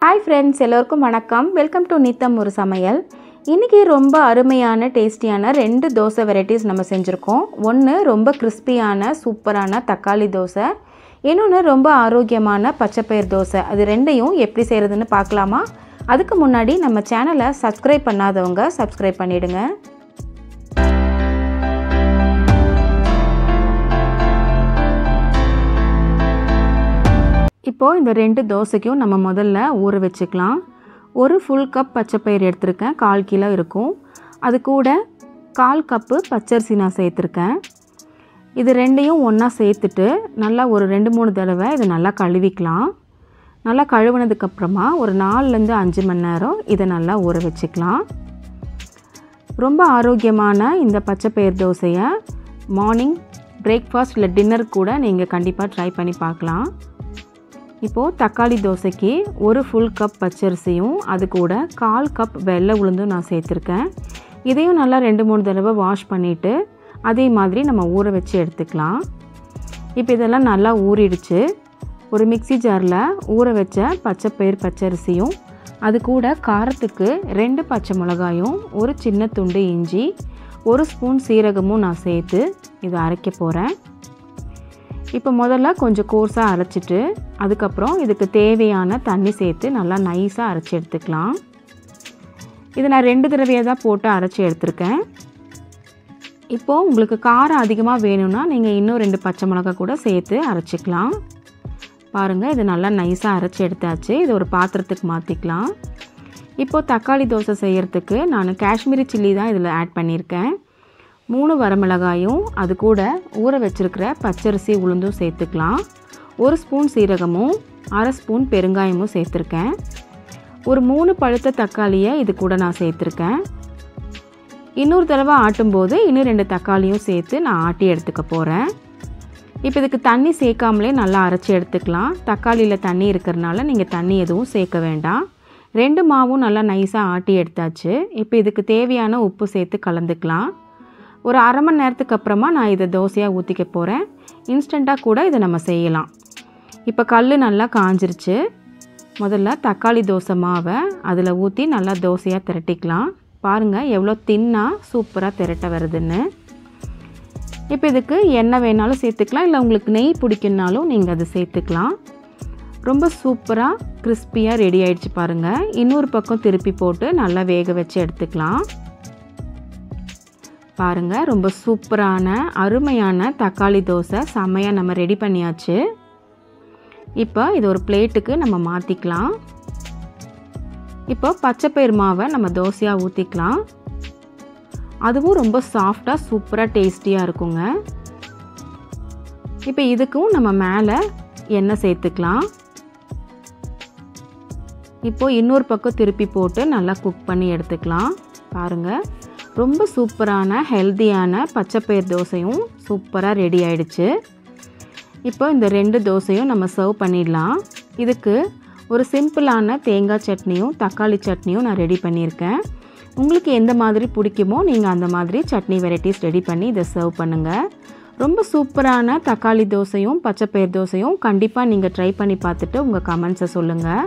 Hi friends, எல்லோருக்கும் வணக்கம். Welcome to நித்தம் ஒரு சமையல். இன்றைக்கி ரொம்ப அருமையான டேஸ்டியான 2 தோசை வெரைட்டிஸ் நம்ம செஞ்சுருக்கோம். ஒன்று ரொம்ப கிறிஸ்பியான சூப்பரான தக்காளி தோசை, இன்னொன்று ரொம்ப ஆரோக்கியமான பச்சைப்பயிர் தோசை. அது ரெண்டையும் எப்படி செய்கிறதுன்னு பார்க்கலாமா? அதுக்கு முன்னாடி நம்ம சேனலை சப்ஸ்கிரைப் பண்ணாதவங்க சப்ஸ்கிரைப் பண்ணிவிடுங்க. இப்போது இந்த 2 தோசைக்கும் நம்ம முதல்ல ஊற வச்சுக்கலாம். ஒரு ஃபுல் கப் பச்சைப்பயிர் எடுத்திருக்கேன், 1/4 கிலோ இருக்கும். அது கூட 1/4 கப்பு பச்சரிசி நான் சேர்த்துருக்கேன். இது ரெண்டையும் ஒன்றா சேர்த்துட்டு நல்லா ஒரு 2-3 தடவை இதை நல்லா கழுவிக்கலாம். நல்லா கழுவினதுக்கப்புறமா ஒரு 4லேருந்து 5 மணி நேரம் இதை நல்லா ஊற வச்சுக்கலாம். ரொம்ப ஆரோக்கியமான இந்த பச்சைப்பயிர் தோசையை மார்னிங் பிரேக்ஃபாஸ்ட் இல்லை டின்னர் கூட நீங்கள் கண்டிப்பாக ட்ரை பண்ணி பார்க்கலாம். இப்போது தக்காளி தோசைக்கு ஒரு ஃபுல் கப் பச்சரிசியும் அது கூட 1/4 கப் வெள்ளை உளுந்தும் நான் சேர்த்துருக்கேன். இதையும் நல்லா 2-3 தடவை வாஷ் பண்ணிவிட்டு அதே மாதிரி நம்ம ஊற வச்சு எடுத்துக்கலாம். இப்போ இதெல்லாம் நல்லா ஊறிடுச்சு. ஒரு மிக்ஸி ஜாரில் ஊற வச்ச பச்சைப்பயிர் பச்சரிசியும் அது கூட காரத்துக்கு 2 பச்சை மிளகாயும் ஒரு சின்ன துண்டு இஞ்சி 1 ஸ்பூன் சீரகமும் நான் சேர்த்து இதை அரைக்க போகிறேன். இப்போ முதல்ல கொஞ்சம் கோர்ஸாக அரைச்சிட்டு அதுக்கப்புறம் இதுக்கு தேவையான தண்ணி சேர்த்து நல்லா நைஸாக அரைச்சி எடுத்துக்கலாம். இது நான் 2 தடவையாக தான் போட்டு அரைச்சி எடுத்திருக்கேன். இப்போது உங்களுக்கு காரம் அதிகமாக வேணும்னா நீங்கள் இன்னும் 2 பச்சை மிளகா கூட சேர்த்து அரைச்சிக்கலாம். பாருங்கள், இது நல்லா நைஸாக அரைச்சி எடுத்தாச்சு. இது ஒரு பாத்திரத்துக்கு மாற்றிக்கலாம். இப்போது தக்காளி தோசை செய்கிறதுக்கு நான் காஷ்மீரி சில்லி தான் இதில் ஆட் பண்ணியிருக்கேன். 3 வரமிளகாயும் அது கூட ஊற வச்சுருக்கிற பச்சரிசி உளுந்தும் சேர்த்துக்கலாம். 1 ஸ்பூன் சீரகமும் 1/2 ஸ்பூன் பெருங்காயமும் சேர்த்துருக்கேன். ஒரு 3 பழுத்த தக்காளியை இது கூட நான் சேர்த்துருக்கேன். இன்னொரு தடவை ஆட்டும்போது இன்னும் 2 தக்காளியும் சேர்த்து நான் ஆட்டி எடுத்துக்க போகிறேன். இப்போ இதுக்கு தண்ணி சேர்க்காமலே நல்லா அரைச்சி எடுத்துக்கலாம். தக்காளியில் தண்ணி இருக்கிறதுனால நீங்கள் தண்ணி எதுவும் சேர்க்க வேண்டாம். 2 மாவும் நல்லா நைஸாக ஆட்டி எடுத்தாச்சு. இப்போ இதுக்கு தேவையான உப்பு சேர்த்து கலந்துக்கலாம். ஒரு அரை மணி நேரத்துக்கு அப்புறமா நான் இதை தோசையாக ஊற்றிக்க போகிறேன். இன்ஸ்டண்ட்டாக கூட இதை நம்ம செய்யலாம். இப்போ கல் நல்லா காஞ்சிருச்சு. முதல்ல தக்காளி தோசை மாவை அதில் ஊற்றி நல்லா தோசையாக திரட்டிக்கலாம். பாருங்கள் எவ்வளோ தின்னாக சூப்பராக திரட்ட வருதுன்னு. இப்போ இதுக்கு எண்ணெய் வேணாலும் சேர்த்துக்கலாம், இல்லை உங்களுக்கு நெய் பிடிக்குன்னாலும் நீங்கள் அதை சேர்த்துக்கலாம். ரொம்ப சூப்பராக கிறிஸ்பியாக ரெடி ஆகிடுச்சு பாருங்கள். இன்னொரு பக்கம் திருப்பி போட்டு நல்லா வேக வச்சு எடுத்துக்கலாம். பாருங்கள், ரொம்ப சூப்பரான அருமையான தக்காளி தோசை செம்மையாக நம்ம ரெடி பண்ணியாச்சு. இப்போ இது ஒரு பிளேட்டுக்கு நம்ம மாற்றிக்கலாம். இப்போ பச்சைப்பயிர் மாவை நம்ம தோசையாக ஊற்றிக்கலாம். அதுவும் ரொம்ப சாஃப்டாக சூப்பராக டேஸ்டியாக இருக்குங்க. இப்போ இதுக்கும் நம்ம மேலே எண்ணெய் சேர்த்துக்கலாம். இப்போது இன்னொரு பக்கம் திருப்பி போட்டு நல்லா குக் பண்ணி எடுத்துக்கலாம். பாருங்கள், ரொம்ப சூப்பரான ஹெல்த்தியான பச்சைப்பயிர் தோசையும் சூப்பராக ரெடி ஆகிடுச்சு. இப்போ இந்த 2 தோசையும் நம்ம சர்வ் பண்ணிடலாம். இதுக்கு ஒரு சிம்பிளான தேங்காய் சட்னியும் தக்காளி சட்னியும் நான் ரெடி பண்ணியிருக்கேன். உங்களுக்கு எந்த மாதிரி பிடிக்குமோ நீங்கள் அந்த மாதிரி சட்னி வெரைட்டிஸ் ரெடி பண்ணி இதை சர்வ் பண்ணுங்கள். ரொம்ப சூப்பரான தக்காளி தோசையும் பச்சைப்பயிர் தோசையும் கண்டிப்பாக நீங்கள் ட்ரை பண்ணி பார்த்துட்டு உங்கள் கமெண்ட்ஸை சொல்லுங்கள்.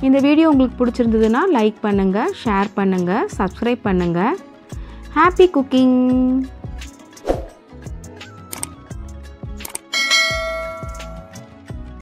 இந்த வீடியோ உங்களுக்கு பிடிச்சிருந்ததுன்னா லைக் பண்ணுங்கள், ஷேர் பண்ணுங்கள், சப்ஸ்கிரைப் பண்ணுங்கள். Happy cooking!